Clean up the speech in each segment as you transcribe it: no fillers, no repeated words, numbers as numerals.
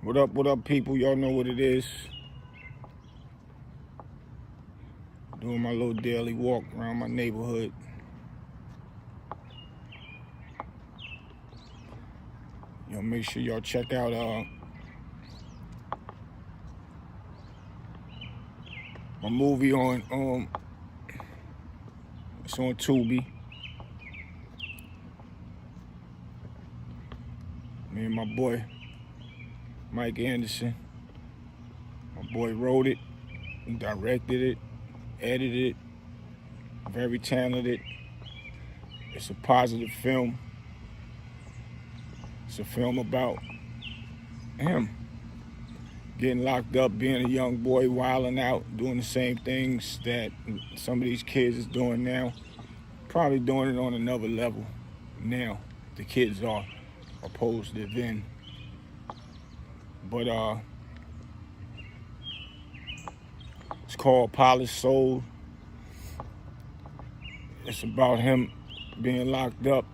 What up, people? Y'all know what it is. Doing my little daily walk around my neighborhood. Make sure y'all check out my movie on it's on Tubi. Me and my boy Mike Anderson. My boy wrote it, directed it, edited it. Very talented. It's a positive film. It's a film about him getting locked up, being a young boy, wilding out, doing the same things that some of these kids is doing now. Probably doing it on another level now. The kids are, opposed to then. But it's called Polished Soul. It's about him being locked up,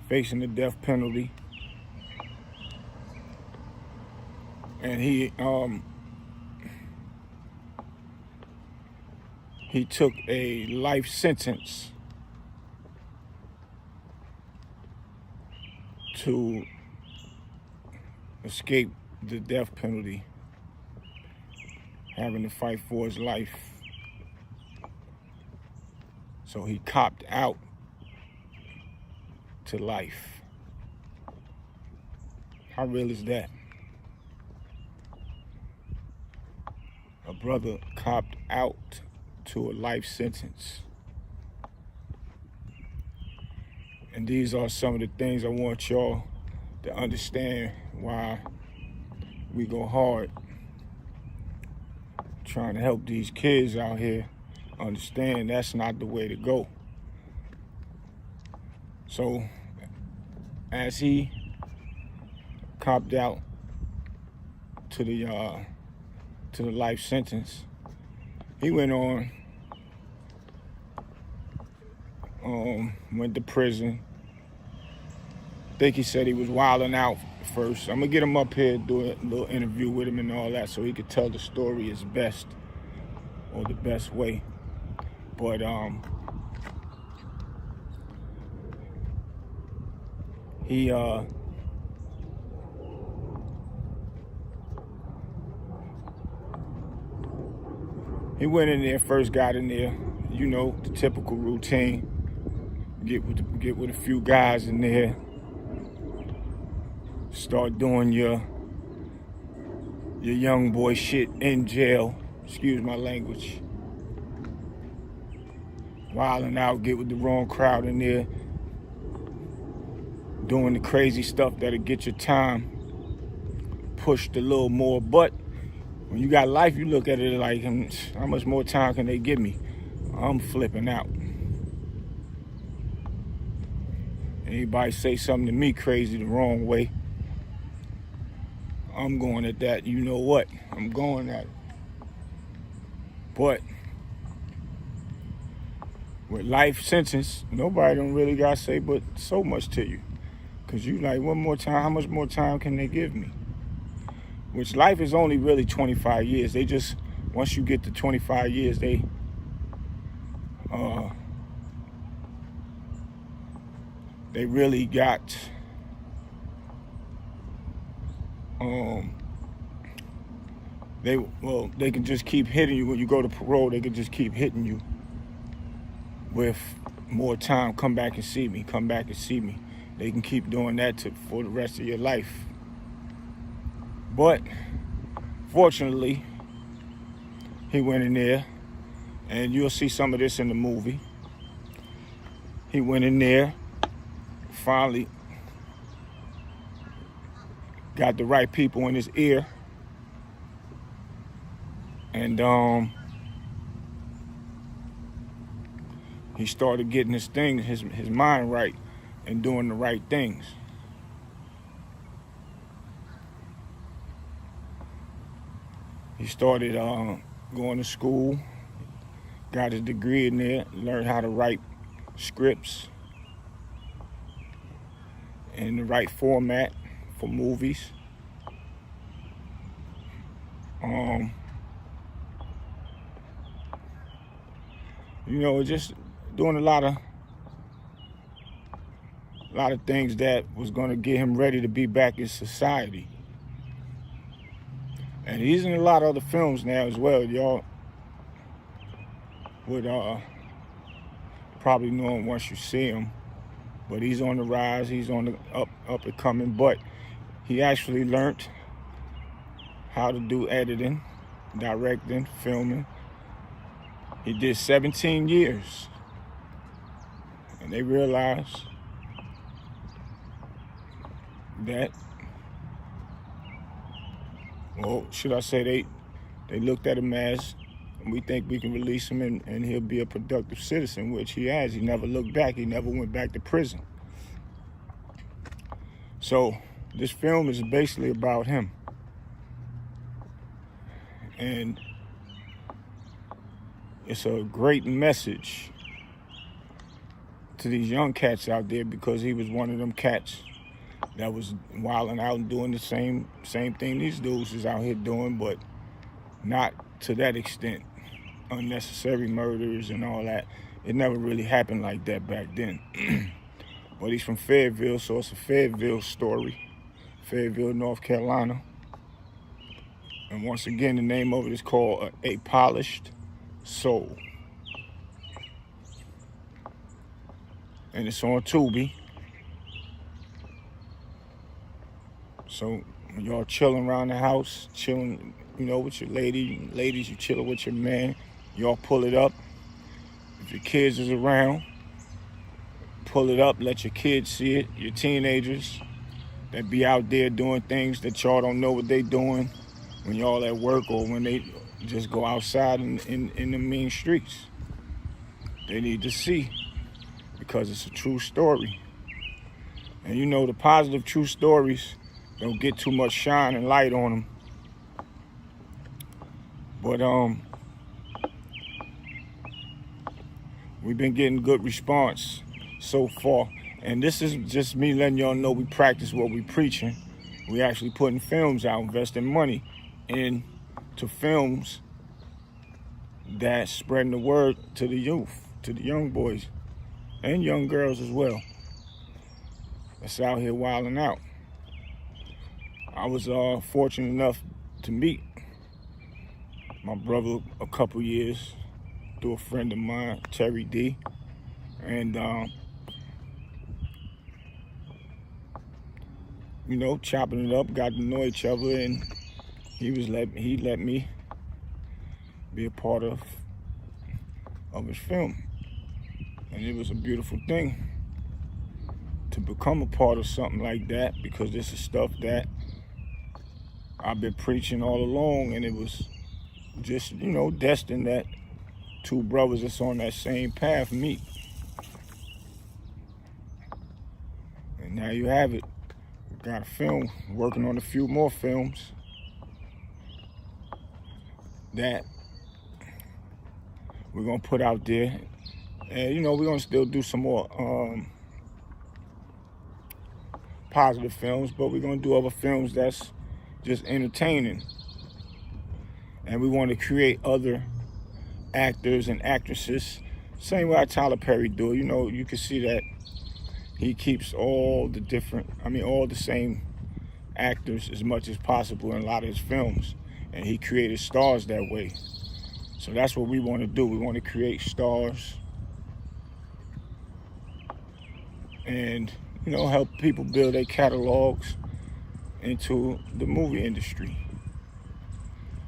facing the death penalty. And he took a life sentence to escape the death penalty, having to fight for his life. So he copped out to life. How real is that? A brother copped out to a life sentence. And these are some of the things I want y'all to understand why we go hard trying to help these kids out here understand that's not the way to go. So as he copped out to the life sentence, he went on, went to prison. I think he said he was wilding out first. I'm gonna get him up here, do a little interview with him and all that, so he could tell the story his best, or the best way. But he went in there, first got in there, the typical routine. Get with a few guys in there. Start doing your young boy shit in jail. Excuse my language. Wilding out, get with the wrong crowd in there. Doing the crazy stuff that'll get your time pushed a little more. But when you got life, you look at it like, how much more time can they give me? I'm flipping out. Anybody say something to me crazy the wrong way, I'm going at that. You know what? I'm going at it. But with life sentence, nobody don't really got to say but so much to you. Because you like, one more time, how much more time can they give me? Which life is only really 25 years. They just, once you get to 25 years, they really got they can just keep hitting you. When you go to parole, they can just keep hitting you with more time. Come back and see me. Come back and see me. They can keep doing that for the rest of your life. But fortunately, he went in there, and you'll see some of this in the movie. He went in there, finally got the right people in his ear, and he started getting his mind right and doing the right things. He started going to school, got his degree in there, learned how to write scripts in the right format for movies. Just doing a lot of things that was going to get him ready to be back in society. And he's in a lot of other films now as well. Y'all would probably know him once you see him. But he's on the rise. He's on the up and coming. But he actually learned how to do editing, directing, filming. He did 17 years. And they realized that, well, should I say they looked at him as, we think we can release him and he'll be a productive citizen, which he has. He never looked back. He never went back to prison. So this film is basically about him. And it's a great message to these young cats out there, because he was one of them cats that was wilding out and doing the same thing these dudes is out here doing, but not to that extent. Unnecessary murders and all that. It never really happened like that back then. But he's from Fayetteville, so it's a Fayetteville story. Fayetteville, North Carolina. And once again, the name of it is called A Polished Soul. And it's on Tubi. So when y'all chilling around the house, chilling, with your ladies, you chilling with your man, y'all pull it up. If your kids is around, pull it up, let your kids see it. Your teenagers that be out there doing things that y'all don't know what they doing when y'all at work, or when they just go outside in the mean streets. They need to see, because it's a true story. And the positive true stories don't get too much shine and light on them. But we've been getting good response so far. And this is just me letting y'all know we practice what we preaching. We actually putting films out, investing money into films that's spreading the word to the youth, to the young boys and young girls as well, that's out here wilding out. I was fortunate enough to meet my brother a couple years through a friend of mine, Terry D. And chopping it up, got to know each other, and he let me be a part of his film. And it was a beautiful thing to become a part of something like that, because this is stuff that I've been preaching all along, and it was just, destined that two brothers that's on that same path meet. And now you have it. Got a film, working on a few more films that we're gonna put out there. And we're gonna still do some more positive films, but we're gonna do other films that's just entertaining. And we want to create other actors and actresses, same way Tyler Perry do. You can see that he keeps all the same actors as much as possible in a lot of his films, and he created stars that way. So that's what we want to do. We want to create stars and help people build their catalogs into the movie industry.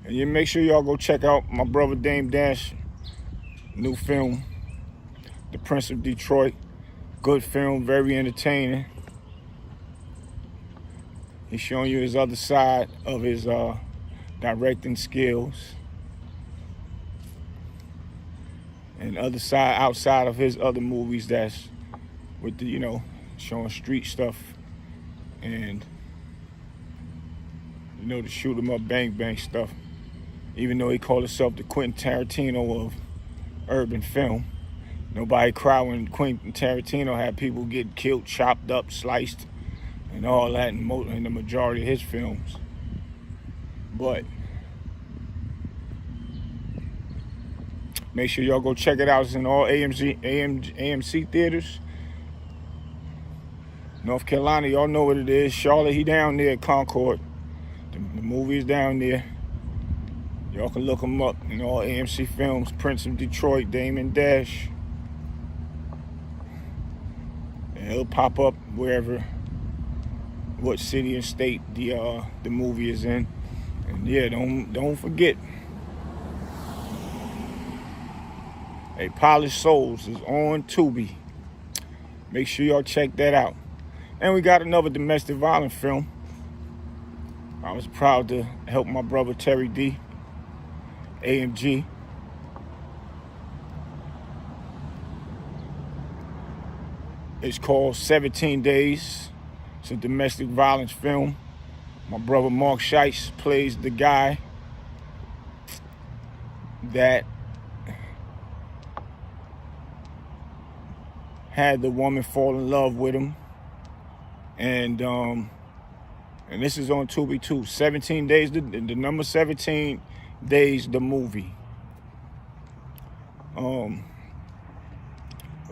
And you make sure y'all go check out my brother Dame Dash new film, The Prince of Detroit. Good film, very entertaining. He's showing you his other side of his directing skills, and other side outside of his other movies that's with the showing street stuff and the shoot 'em up bang bang stuff. Even though he called himself the Quentin Tarantino of urban film, nobody cried when Quentin Tarantino had people get killed, chopped up, sliced, and all that in the majority of his films. But Make sure y'all go check it out. It's in all AMC theaters. North Carolina, y'all know what it is. Charlotte, he down there at Concord. The movie is down there. Y'all can look him up in all AMC films. Prince of Detroit, Damon Dash. And he'll pop up wherever, what city and state the movie is in. And yeah, don't forget. Hey, Polished Souls is on Tubi. Make sure y'all check that out. And we got another domestic violence film. I was proud to help my brother Terry D, AMG. It's called 17 Days. It's a domestic violence film. My brother Mark Scheisse plays the guy that had the woman fall in love with him. And this is on Tubi too. 17 Days, the number 17 Days, the movie. A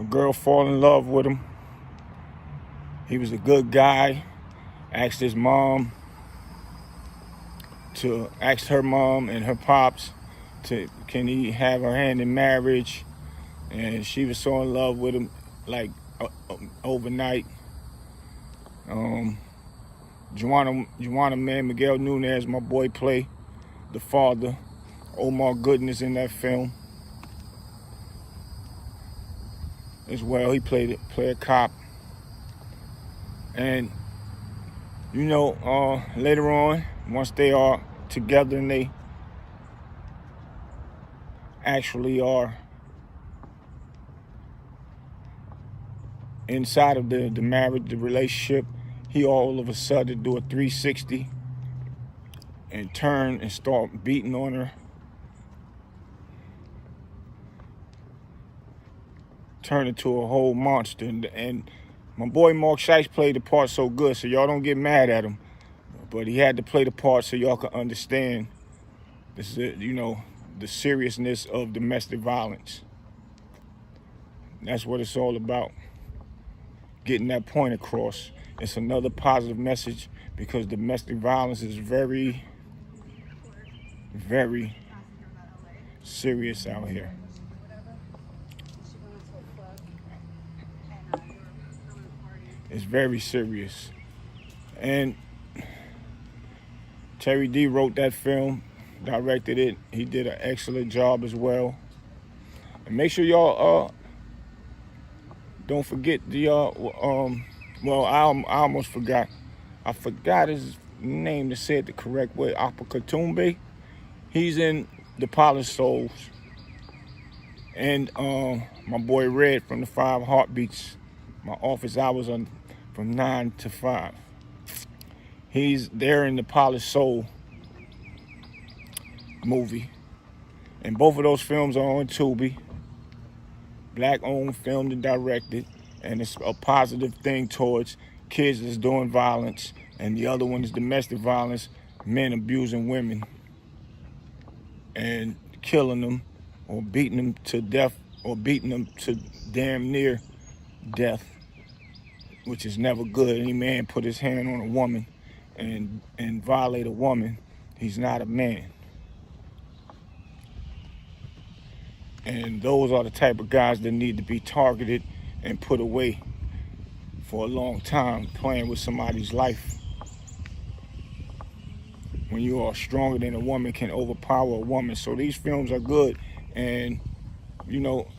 girl fall in love with him. He was a good guy. Asked her mom and her pops can he have her hand in marriage, and she was so in love with him like overnight. Joanna man, Miguel Nunez, my boy, play the father. Omar Gooden is in that film as well. He played a cop. And you know, later on, once they are together and they actually are inside of the marriage, the relationship, he all of a sudden do a 360 and turn and start beating on her. Turn into a whole monster. And my boy Mark Scheisse played the part so good, so y'all don't get mad at him. But he had to play the part so y'all can understand this is, you know, the seriousness of domestic violence. That's what it's all about. Getting that point across. It's another positive message because domestic violence is very, very serious out here. It's very serious. And Terry D wrote that film, directed it. He did an excellent job as well. And make sure y'all don't forget the well, I almost forgot. I forgot his name to say it the correct way. Apakatumbe. He's in The Polished Souls. And my boy Red from the 5 Heartbeats. My office hours on from 9 to 5. He's there in The Polished Soul movie. And both of those films are on Tubi. Black-owned, filmed and directed. And it's a positive thing towards kids that's doing violence. And the other one is domestic violence, men abusing women and killing them or beating them to death or beating them to damn near death, which is never good. Any man put his hand on a woman and violate a woman, he's not a man. And those are the type of guys that need to be targeted and put away for a long time, playing with somebody's life. When you are stronger than a woman, can overpower a woman. So these films are good. And, you know,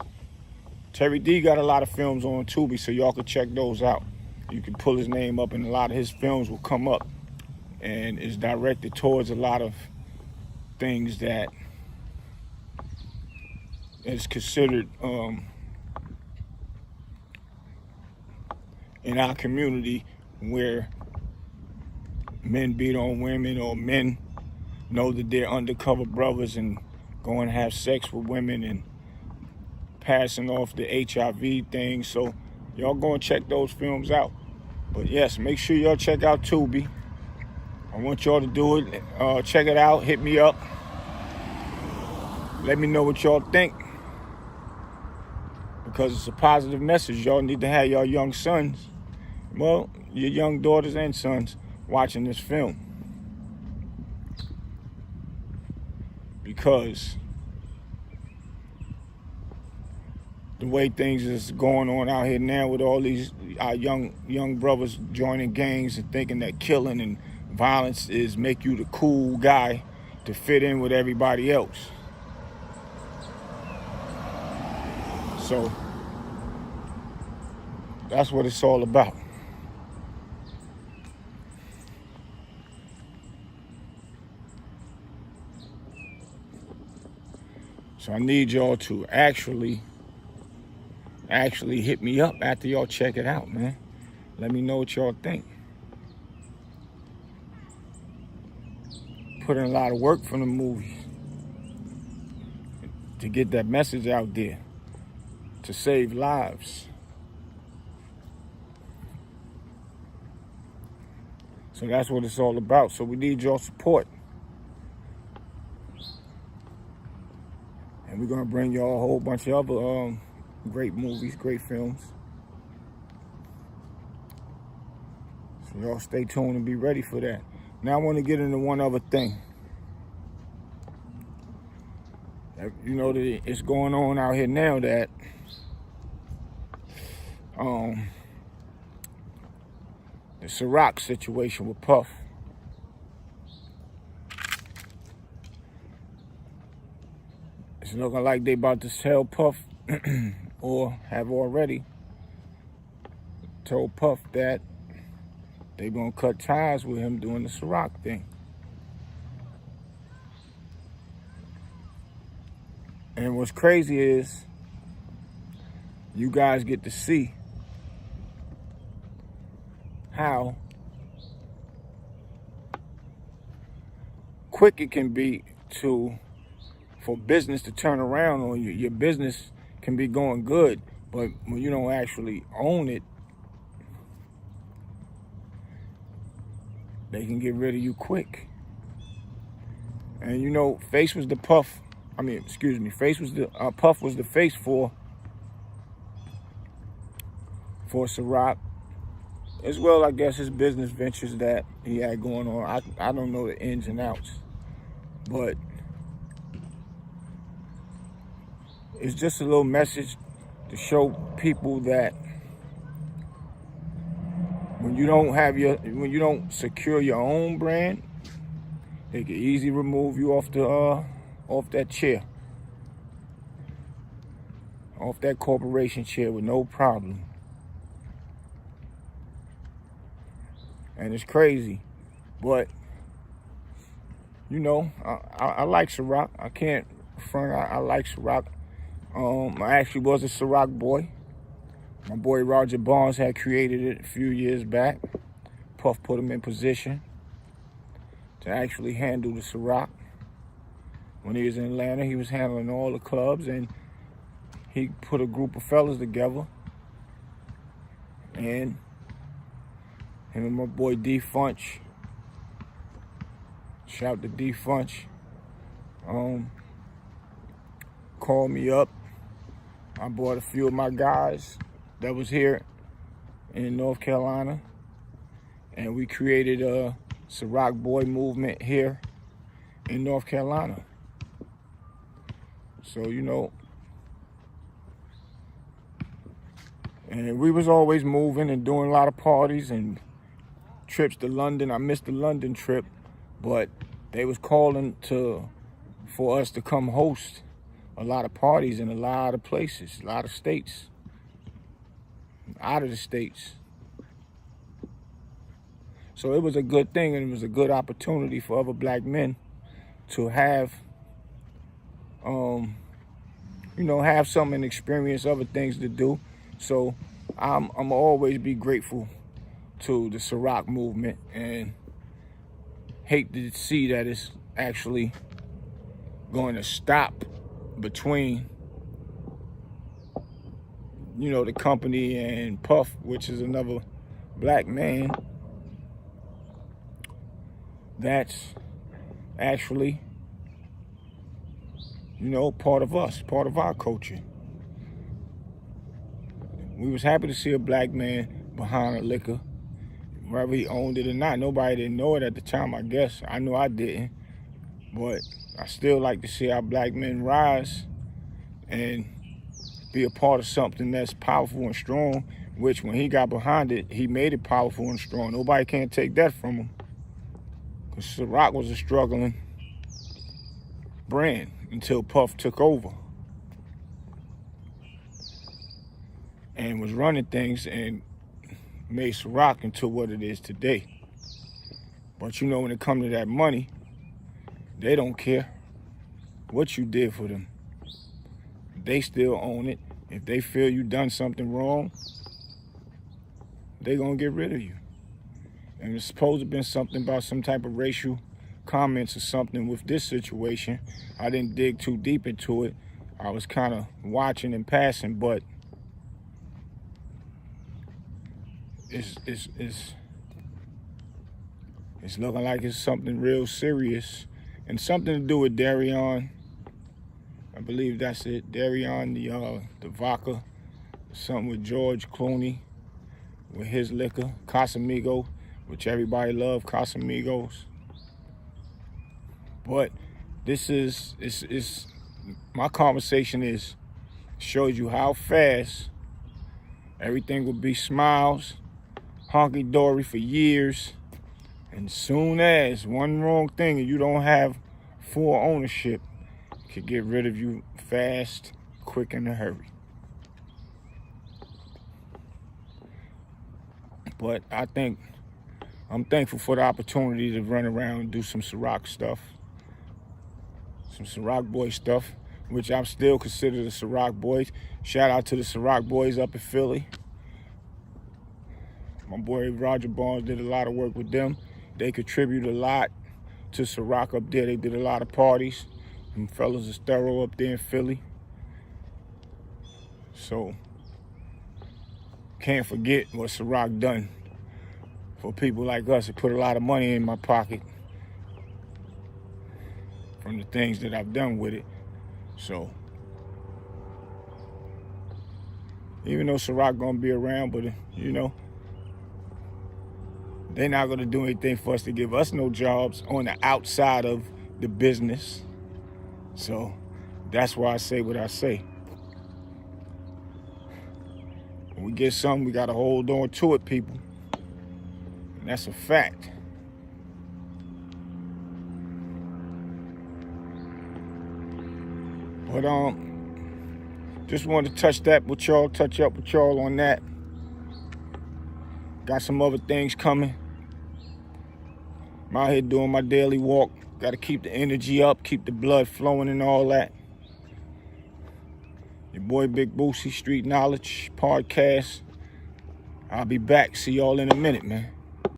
Terry D got a lot of films on Tubi, so y'all can check those out. You can pull his name up, and a lot of his films will come up. And it's directed towards a lot of things that is considered in our community, where men beat on women or men know that they're undercover brothers and go and have sex with women and passing off the HIV thing. So y'all go and check those films out. But yes, make sure y'all check out Tubi. I want y'all to do it. Check it out. Hit me up. Let me know what y'all think. because it's a positive message. Y'all need to have your young sons, well, your young daughters and sons watching this film. Because the way things is going on out here now with all these our young brothers joining gangs and thinking that killing and violence is make you the cool guy to fit in with everybody else. So that's what it's all about. So I need y'all to actually hit me up after y'all check it out, man. Let me know what y'all think. Put in a lot of work from the movie to get that message out there, to save lives. So that's what it's all about. So we need your support. And we're gonna bring y'all a whole bunch of other great movies, great films. So y'all stay tuned and be ready for that. Now I want to get into one other thing. You know that it's going on out here now that the Sarak situation with Puff. It's looking like they about to tell Puff, or have already told Puff that they gonna cut ties with him doing the Sarak thing. And what's crazy is you guys get to see how quick it can be for business to turn around on you. Your business can be going good, but when you don't actually own it, they can get rid of you quick. And you know, Face was the Puff. Face was the Puff was the face for Sarat, as well. I guess his business ventures that he had going on. I don't know the ins and outs, but it's just a little message to show people that when you don't secure your own brand, they can easily remove you off that chair, off that corporation chair with no problem. And it's crazy, but you know, I like Sarak. I can't front. I like Sarak. I actually was a Sarak boy. My boy Roger Barnes had created it a few years back. Puff put him in position to actually handle the Sarak. When he was in Atlanta, he was handling all the clubs, and he put a group of fellas together. And him and my boy D Funch, shout to D Funch, called me up. I brought a few of my guys that was here in North Carolina, and we created a Sarak Boy movement here in North Carolina. So, you know, and we was always moving and doing a lot of parties and trips to London. I missed the London trip, but they was calling for us to come host a lot of parties in a lot of places, a lot of states, out of the states. So it was a good thing, and it was a good opportunity for other black men to have, have something and experience other things to do. So I'm always be grateful to the Sarak movement, and hate to see that it's actually going to stop between, the company and Puff, which is another black man that's actually, part of us, part of our culture. We was happy to see a black man behind a liquor, whether he owned it or not. Nobody didn't know it at the time, I guess. I know I didn't. But I still like to see our black men rise and be a part of something that's powerful and strong, which when he got behind it, he made it powerful and strong. Nobody can't take that from him. Because Sarak was a struggling brand until Puff took over and was running things and made Sarak into what it is today. But you know, when it comes to that money, they don't care what you did for them. They still own it. If they feel you done something wrong, they're gonna get rid of you. And it's supposed to have been something about some type of racial comments or something with this situation. I didn't dig too deep into it. I was kind of watching and passing, but it's looking like it's something real serious and something to do with Darion. I believe that's it. Darion, the vodka, something with George Clooney, with his liquor, Casamigo, which everybody love, Casamigos. But this is my conversation shows you how fast everything will be smiles, honky-dory for years, and soon as one wrong thing and you don't have full ownership, could get rid of you fast, quick, in a hurry. But I'm thankful for the opportunity to run around and do some Sarak stuff, some Sarak boy stuff, which I'm still considered the Sarak boys. Shout out to the Sarak boys up in Philly. My boy Roger Barnes did a lot of work with them. They contribute a lot to Sarak up there. They did a lot of parties. Them fellas is thorough up there in Philly. So, can't forget what Sarak done for people like us. It put a lot of money in my pocket from the things that I've done with it. So, even though Sarak gonna be around, but you know, they're not gonna do anything for us to give us no jobs on the outside of the business. So that's why I say what I say. When we get something, we gotta hold on to it, people. And that's a fact. But just wanted to touch up with y'all on that. Got some other things coming. I'm out here doing my daily walk. Got to keep the energy up, keep the blood flowing and all that. Your boy Big Boosie, Street Knowledge Podcast. I'll be back. See y'all in a minute, man.